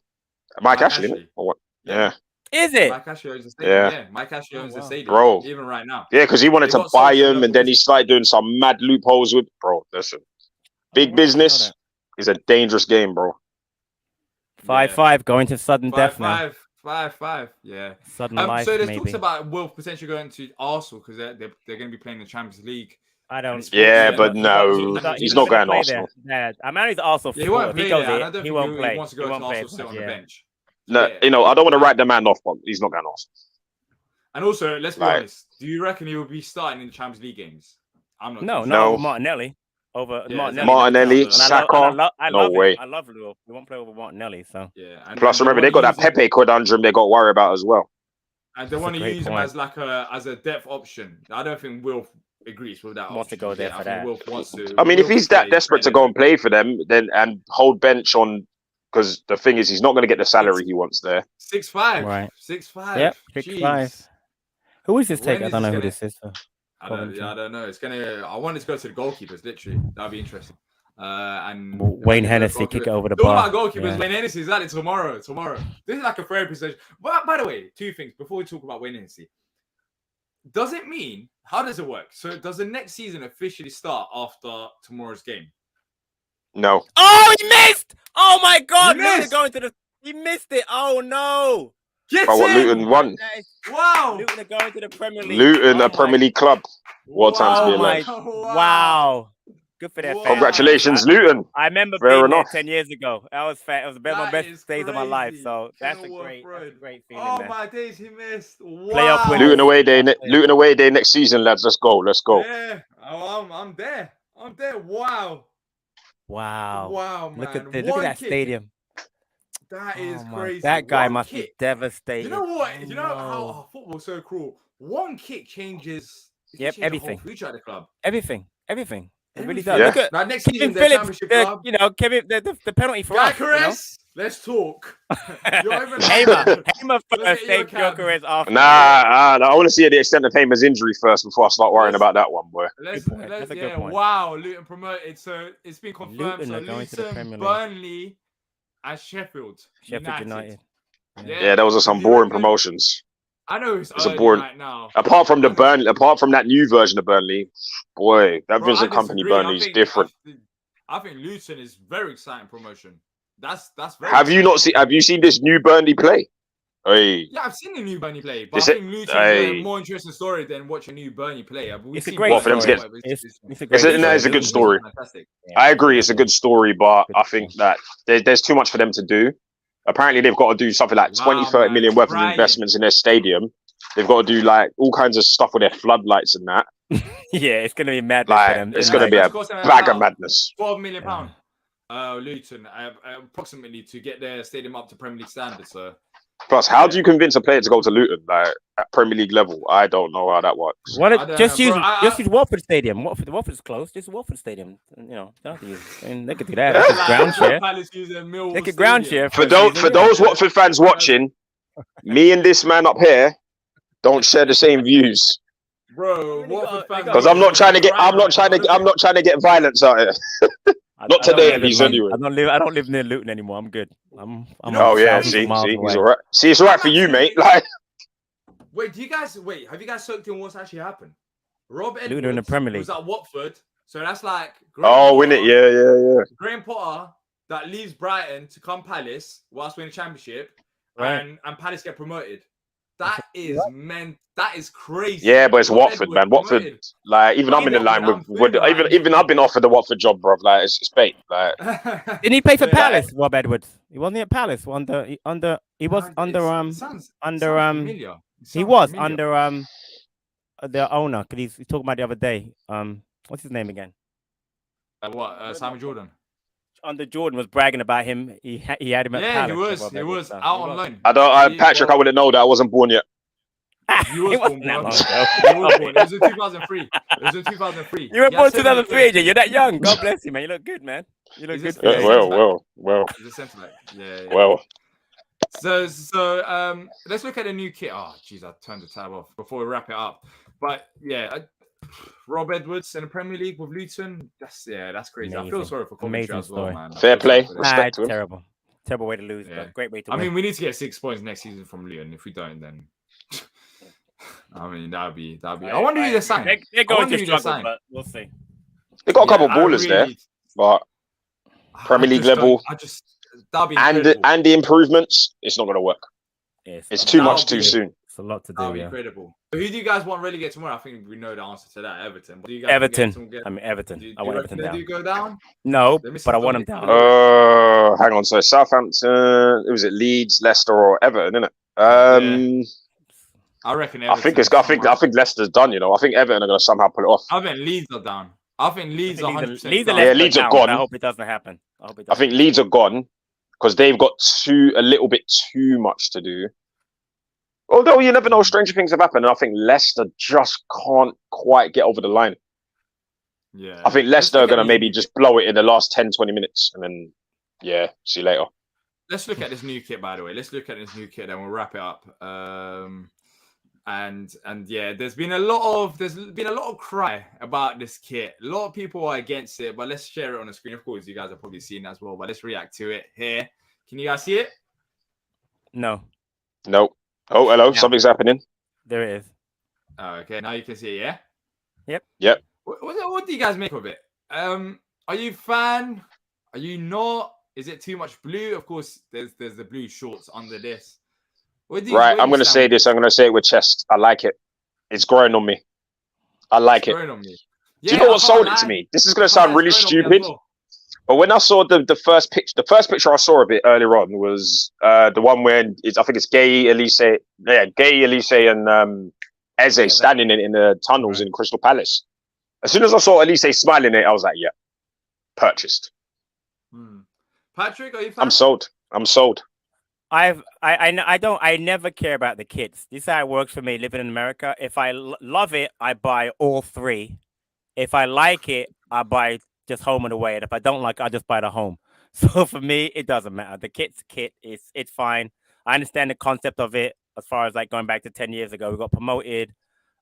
Mike Ashley. Or what? Yeah. Is it? Mike Ashley owns the stadium. Yeah, Mike Ashley owns the stadium, bro. Even right now. Yeah, because he wanted to buy him, and then he started doing some mad loopholes with. Bro, listen, big business is a dangerous game, bro. 5-5 going to sudden death now. 5-5, yeah. Sudden life, so there's talks about Wolf potentially going to Arsenal because they're going to be playing the Champions League. I don't. Yeah, but no, he's not going to Arsenal. Yeah, I mean, he's Arsenal. He won't play there. I don't think he wants to go to Arsenal, sit on the bench. No, I don't want to write the man off, but he's not going to Arsenal. And also, let's be honest. Do you reckon he will be starting in the Champions League games? I'm not. No, Martinelli. over Yeah, Martinelli. Martinelli, And Saka. I No love way. him. I love Luo. We won't play over Martinelli. So Yeah. Plus, remember they got that Pepe conundrum they got to worry about as well. And they That's want a to great use him point. as a depth option. I don't think Wilf agrees with that. Wants to option. go there Yeah, for I think that. Wilf wants to. I mean, if Wilf he's that plays desperate to better go than- and play for them, then and hold bench on, because the thing is, he's not going to get the salary he wants there. 6'5", Right. 6'5". Yep, Jeez. 6'5". Who is this When take? I is don't know this who gonna- this is. I don't know. It's gonna. I want it to go to the goalkeepers. Literally, that'd be interesting. And Wayne the Hennessy goalkeeper- kick it over the Talking bar. about goalkeepers, Yeah. Wayne Hennessy is that tomorrow. This is like a therapy session. But by the way, two things before we talk about Wayne Hennessy. Does it mean, how does it work? So does the next season officially start after tomorrow's game? No. Oh, he missed! Oh my God! He Luton missed! going to the. He missed it. Oh no! Get But what in! Luton won? That is- Wow! Luton are going to the Premier League. Luton, Oh a Premier League club. What time to be Oh my! alive? Wow! Good for their Wow. fans. Congratulations, Luton. I remember Fair being enough. there 10 years ago. That was fair. It was my That best is days of my life. crazy. So that's a Kenilworth Road. great feeling, Oh man. my days, he missed. Wow. Playoff winners. Luton away day. Luton away day next season, lads. Let's go. Let's go. Yeah, I'm there. Wow. Wow! Wow, man. Look at One that kick. stadium. That is Oh my- crazy. That guy One must be kick. devastated. You know what? Oh, You know how football's so cruel. One kick changes. it can Yep, change everything. The whole future of the club. Everything. It really Everything. does. Yeah. Look at Now next Kevin season, the Phillips. championship club. Kevin, the penalty for Guy us. You know? Caress, let's talk. You're even Hamer Look at first, your take cap. Jokeres after. Nah, I want to see the extent of Hamer's injury first before I start worrying about that one, boy. Let's, Good point. That's a good point. Wow, Luton promoted. So it's been confirmed. Luton So are going to the Premier Luton, League. Burnley, and Sheffield United. Yeah, those are some Do you boring reckon- promotions. I know it's It's a early boring- right now. Apart from that new version of Burnley, boy, that Bro, I Vincent Company disagree. Burnley is different. I think Luton is very exciting promotion. That's very. Have you not seen? Have you seen this new Burnley play? Hey, Yeah, I've seen the new Burnley play, but Is I it- think Luton's Hey. a more interesting story than watching new Burnley play. We've It's a seen great What, for them to story. get- It's a It's great a- no, it's a good story. Fantastic. I agree, it's a good story, but Good I think that there's too much for them to do. Apparently, they've got to do something like 20, 30 million worth of investments in their stadium. They've got to do like all kinds of stuff with their floodlights and that. Yeah, it's gonna be mad for Like, them. it's It's going to like- be a bag of madness. £12 million. Luton, approximately, to get their stadium up to Premier League standards. So Plus, how do you convince a player to go to Luton like at Premier League level? I don't know how that works. Why I not don't just know, use bro. use Watford Stadium? Watford's close. Just Watford Stadium. You know, don't have to use. I mean, they could do that. They could ground share. They could ground share. For those Watford fans watching, me and this man up here don't share the same views. Bro, They got- Because I'm not trying to get violence out here. Not today, at least, anyway. I don't live near Luton anymore. I'm good. I'm Oh yeah, thousands of see, miles he's away. all right. See, it's all right for you, mate. Like, Wait, have you guys soaked in what's actually happened? Rob Edwards Luton in the Premier League. was at Watford, so that's like win it, yeah. Graham Potter that leaves Brighton to come Palace whilst we're in the Championship, Right. and Palace get promoted. That is that is crazy. Yeah, but it's Rob Watford, Edwards man. Watford, promoted. like, even I'm in the line with even I've been offered the Watford job, bro. Like, it's bait. Like, Didn't he play for Yeah. Palace, Rob Edwards? He wasn't at Palace. He was under he was under the owner, because he's talking about the other day. What's his name again? Simon Jordan. Under Jordan was bragging about him. He had him at Yeah, Palace. he was out on loan. Patrick, I wouldn't know that. I wasn't born yet. He was born, that bro. long He ago. was born. It was in 2003. You were He born had 2003, AJ. You're that young. God bless you, man. You look good, man. You look He's good. just- for your age. Well. He's a centre back. Yeah. Well. So let's look at the new kit. Oh, jeez, I turned the tab off before we wrap it up. But yeah, Rob Edwards in the Premier League with Luton. That's crazy. I feel Amazing. sorry for Coventry Amazing as well, story. man. I Fair feel sorry play. for them. Respect It's to him. terrible way to lose, Yeah. but great way to I win. mean, we need to get 6 points next season from Luton. If we don't, then I mean that'd be. I wonder who they signed. They're I going wonder to who they struggle, signed. but we'll see. They got a couple I ballers there, really- but Premier I League just don't- level. That'd be and incredible. the improvements, it's not going to work. It's too much too soon. It's a lot to do. That'd be Yeah. incredible. So who do you guys want relegate tomorrow? I think we know the answer to that. Everton. Do you guys Everton. think Everton I mean, Everton. do I want you Everton reckon they down. do go down? No, They're missing but I want them something. down. Hang on. So Southampton, was it Leeds, Leicester, or Everton? Isn't it? I reckon. I think Leicester's done. You know, I think Everton are going to somehow pull it off. I think Leeds are down. I think Leeds are 100%. Leeds are Yeah, left Leeds are down, gone. but I hope it doesn't happen. I think Leeds are gone because they've got a little bit too much to do. Although you never know, stranger things have happened. And I think Leicester just can't quite get over the line. Yeah. I think Leicester are going to maybe just blow it in the last 10, 20 minutes. And then, yeah, see you later. Let's look at this new kit, by the way. Let's look at this new kit and we'll wrap it up. And yeah, there's been a lot of cry about this kit. A lot of people are against it, but let's share it on the screen. Of course, you guys have probably seen it as well, but let's react to it here. Can you guys see it? No. Oh, hello. Yeah. Something's happening. There it is. Oh, okay, now you can see it, yeah? Yep. What do you guys make of it? Are you a fan? Are you not? Is it too much blue? Of course, there's the blue shorts under this. Right, I'm going to say this. I'm going to say it with chest. I like it. It's growing on me. I like it. Growing on me. Yeah, do you know what sold it to me? This is going to sound really stupid. But when I saw the first picture I saw of it earlier on was the one where I think it's Gay, Elise, and Eze standing in the tunnels in Crystal Palace. As soon as I saw Elise smiling at it, I was like, yeah, purchased. Patrick, are you fan? I'm sold. I never care about the kits. This is how it works for me living in America. If I love it, I buy all three. If I like it, I buy just home and away. And if I don't like it, I just buy the home. So for me, it doesn't matter. The kit's kit. It's fine. I understand the concept of it as far as like going back to 10 years ago. We got promoted.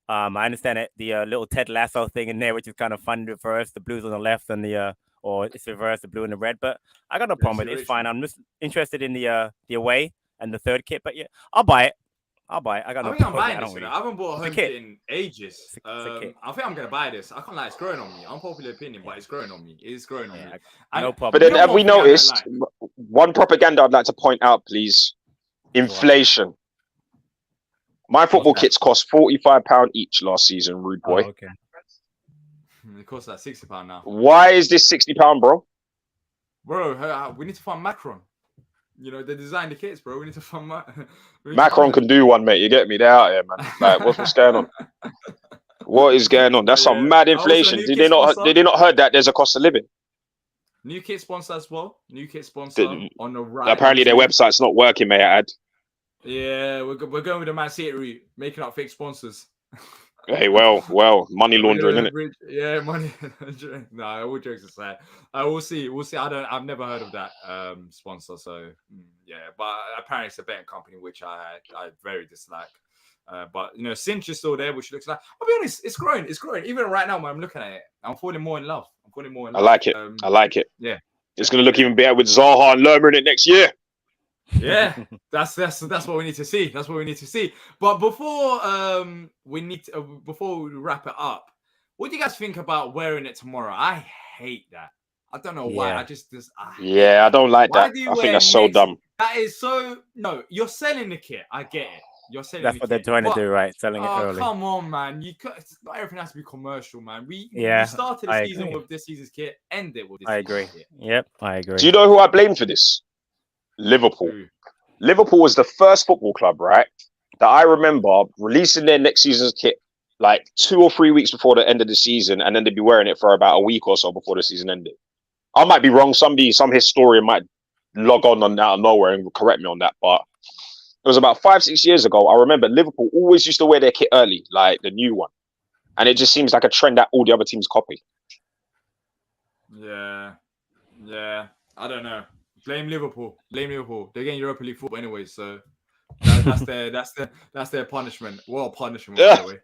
I understand it. The little Ted Lasso thing in there, which is kind of fun in reverse. The blues on the left and or it's reversed, the blue and the red. But I got no problem with it. It's fine. I'm just interested in the away and the third kit. But yeah, I'll buy it. I got no problem. I'm buying this. I haven't bought a home kit in ages. I think I'm gonna buy this. I can't lie, it's growing on me. Unpopular opinion, but it's growing on me. It's growing on me. No problem. But then have we noticed one propaganda I'd like to point out, please? Inflation. My football kits cost £45 each last season, rude boy. Oh, okay. It costs like £60 now. Why is this £60, bro? Bro, we need to find Macron. You know, they designed the kits, bro. We need to find Macron can do one, mate. You get me? They're out here, man. Like, what's going on? What is going on? That's some mad inflation. Did they not heard that there's a cost of living? New kit sponsor as well. New kit sponsor on the right. Apparently their website's not working, may I add. Yeah, we're going with the Man City route, making up fake sponsors. Hey, well, money laundering, isn't it? Yeah, money laundering. No, all jokes aside, we'll see. I've never heard of that sponsor, so yeah. But apparently it's a betting company which I very dislike. But you know, Cinch is still there, which looks like. I'll be honest, it's growing. It's growing. Even right now, when I'm looking at it, I'm falling more in love. I like it. I like it. Yeah, it's gonna look even better with Zaha and Lerma in it next year. Yeah, that's what we need to see. That's what we need to see. But before we wrap it up, what do you guys think about wearing it tomorrow? I hate that. I don't know why. I don't like that. I think that's so dumb. That is so you're selling the kit. I get it. You're selling. That's what they're trying to do, right? Selling it early. Come on, man. Not everything has to be commercial, man. We started the season with this season's kit. End it with this. I agree. Kit. Yep, I agree. Do you know who I blame for this? Liverpool. Liverpool was the first football club, right, that I remember releasing their next season's kit like 2 or 3 weeks before the end of the season, and then they'd be wearing it for about a week or so before the season ended. I might be wrong. Some historian might log on out of nowhere and correct me on that, but it was about 5-6 years ago. I remember Liverpool always used to wear their kit early, like the new one, and it just seems like a trend that all the other teams copy. Yeah, I don't know. Blame Liverpool. They're getting Europa League football anyway, so that's their punishment. What a punishment, by the way.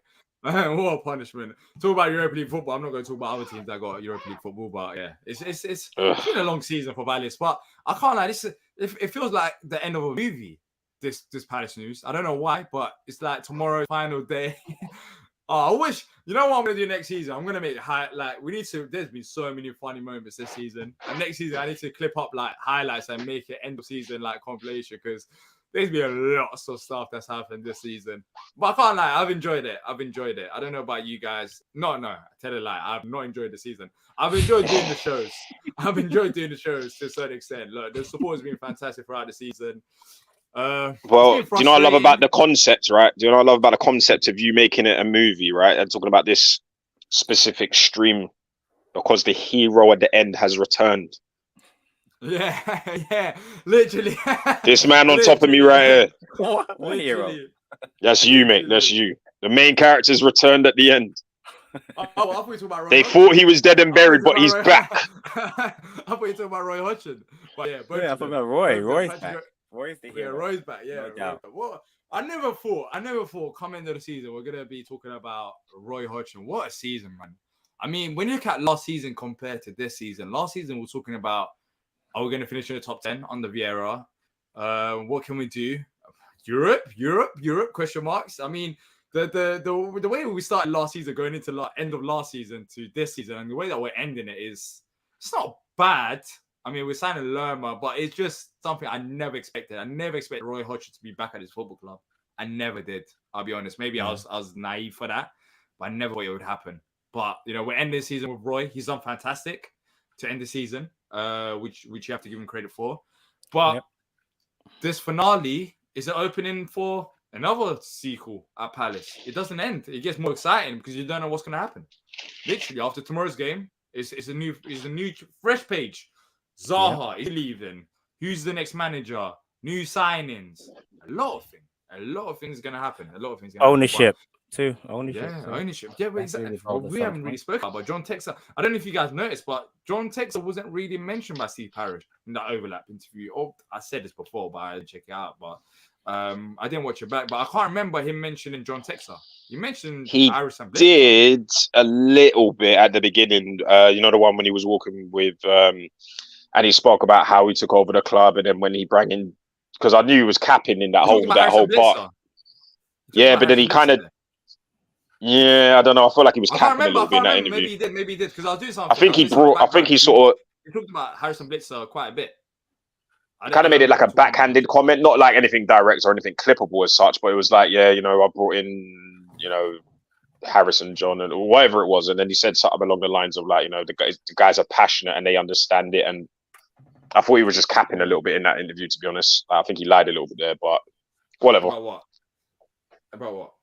What a punishment. Talk about Europa League football. I'm not going to talk about other teams that got Europa League football, but yeah, it's been a long season for Palace. But I can't lie. It feels like the end of a movie. This Palace news. I don't know why, but it's like tomorrow's final day. I wish, you know what I'm going to do next season? I'm going to make there's been so many funny moments this season. And next season, I need to clip up like highlights and make it end of season like compilation because there's been lots of stuff that's happened this season. But I can't lie, I've enjoyed it. I don't know about you guys. No, tell a lie. I've not enjoyed the season. I've enjoyed doing the shows. To a certain extent. Look, the support has been fantastic throughout the season. Do you know what I love about the concept, right? Do you know what I love about the concept of you making it a movie, right? And talking about this specific stream because the hero at the end has returned. Yeah, literally. This man on top of me right here. What hero? That's you, mate. That's you. The main character's returned at the end. I thought you were talking about Roy They Hodgson. thought he was dead and buried, but he's back. I thought you were talking about Roy Hodgson. But yeah, I thought about Roy. Roy's back. Roy's the Yeah, hero. Roy's back. Yeah, No Roy's doubt. back. What? I never thought coming into the season we're gonna be talking about Roy Hodgson. What a season, man. I mean, when you look at last season compared to this season, last season we were talking about, are we going to finish in the top 10 under Vieira? What can we do? Europe? Question marks. I mean, the way we started last season, going into end of last season to this season, and the way that we're ending it is, it's not bad. I mean, we're signing Lerma, but it's just something I never expected. I never expected Roy Hodgson to be back at his football club. I never did. I'll be honest. Maybe I was naive for that, but I never thought it would happen. But we're ending the season with Roy. He's done fantastic to end the season, which you have to give him credit for. But this finale is an opening for another sequel at Palace. It doesn't end. It gets more exciting because you don't know what's going to happen. Literally, after tomorrow's game, it's a new fresh page. Zaha is leaving. Who's the next manager? New signings. A lot of things are going to happen. Ownership. Too. Ownership. Yeah, ownership. Yeah, but exactly. We haven't really spoken about John Textor. I don't know if you guys noticed, but John Textor wasn't really mentioned by Steve Parish in that overlap interview. Oh, I said this before, but I didn't check it out. But I didn't watch it back. But I can't remember him mentioning John Textor. You mentioned Harrison Blitz. Did a little bit at the beginning. The one when he was walking with, and he spoke about how he took over the club, and then when he brought in, because I knew he was capping in that whole part. Yeah, but then he kind of. Yeah, I don't know. I feel like he was capping a little bit in that interview. Maybe he did because I was doing something. I think he sort of. He talked about Harrison Blitzer quite a bit. Kind of made it like a backhanded comment, not like anything direct or anything clippable as such, but it was like, I brought in, Harrison John and whatever it was, and then he said something along the lines of like, the guys are passionate and they understand it, and I thought he was just capping a little bit in that interview. To be honest, I think he lied a little bit there, but whatever. About what?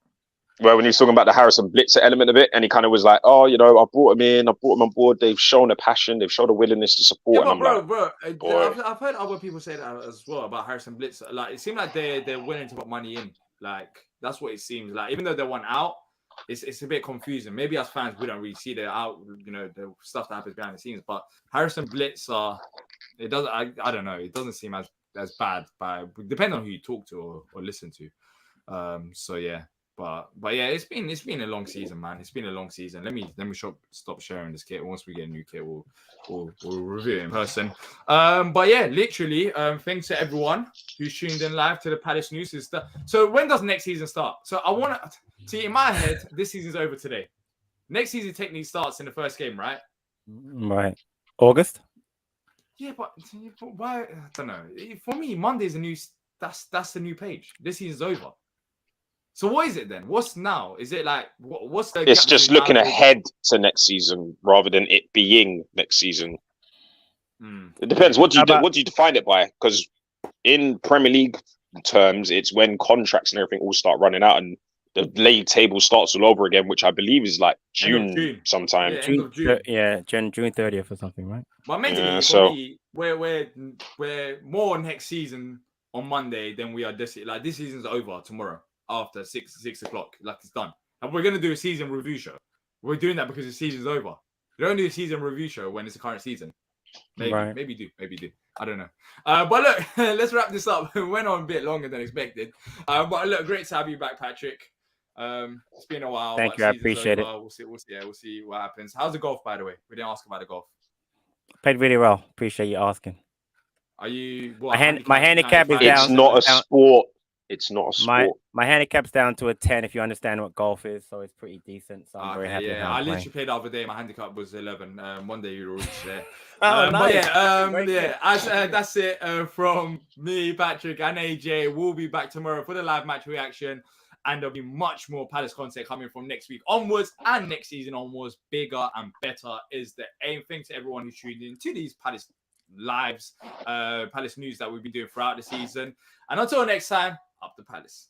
Well, when he was talking about the Harrison Blitzer element of it, and he kind of was like, I brought him on board. They've shown a passion, they've shown a willingness to support. Yeah, and I've heard other people say that as well about Harrison Blitzer. Like, it seemed like they're willing to put money in. Like, that's what it seems like. Even though they want out, it's a bit confusing. Maybe as fans, we don't really see the stuff that happens behind the scenes. But Harrison Blitzer, it doesn't. I don't know. It doesn't seem as bad. Depending on who you talk to or listen to. So yeah. But yeah, it's been a long season, man. It's been a long season. Let me stop sharing this kit. Once we get a new kit, we'll review it in person. But yeah, literally, thanks to everyone who's tuned in live to the Palace News. So when does next season start? So I want to see in my head, this season's over today. Next season technically starts in the first game, right? Right. August. Yeah, but why? I don't know. For me, Monday's a new. That's the new page. This season's over. So what is it then? What's now? Is it like what's the? It's just looking ahead to next season rather than it being next season. It depends. What do you define it by? Because in Premier League terms, it's when contracts and everything all start running out and the league table starts all over again, which I believe is like June sometime. Yeah, end of June. June 30th or something, right? But mentally, for me, we're more next season on Monday than we are this year. Like, this season's over tomorrow. After 6 o'clock, like, it's done. And we're gonna do a season review show. We're doing that because the season's over. You don't do a season review show when it's the current season. Maybe do. I don't know. But look, let's wrap this up. It went on a bit longer than expected. But look, great to have you back, Patrick. It's been a while. Thank you. I appreciate it. We'll see what happens. How's the golf, by the way? We didn't ask about the golf. Played really well. Appreciate you asking. Are you? My handicap is down. It's not a sport. It's not a sport. My handicap's down to a 10 if you understand what golf is, so it's pretty decent. So I'm very happy. Yeah, I literally played the other day. My handicap was 11. One day you'll reach there. Nice. That's it from me, Patrick, and AJ. We'll be back tomorrow for the live match reaction, and there'll be much more Palace content coming from next week onwards and next season onwards. Bigger and better is the aim. Thanks to everyone who's tuned in to these Palace lives, Palace news that we've been doing throughout the season. And until next time, up the Palace.